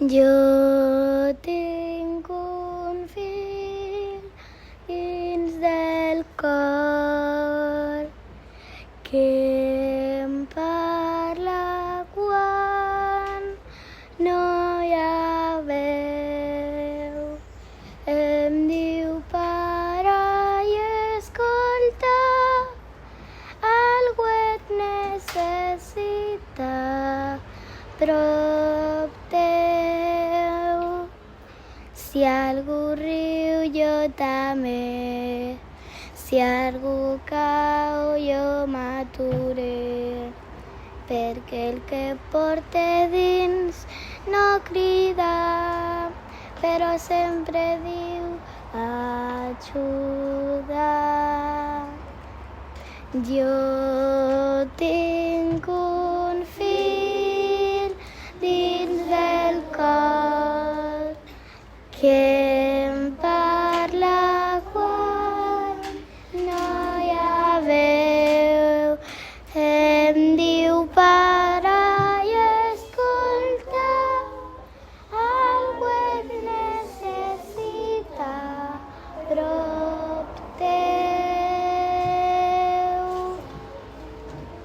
Jo tinc un fill dins del cor que em parla quan no hi ha veu. Em diu pare i escolta, algú et necessita prop teu. Si algú riu jo també, si algú cau jo m'aturé, perquè el que porte dins no crida, però sempre diu ajuda. Jo tinc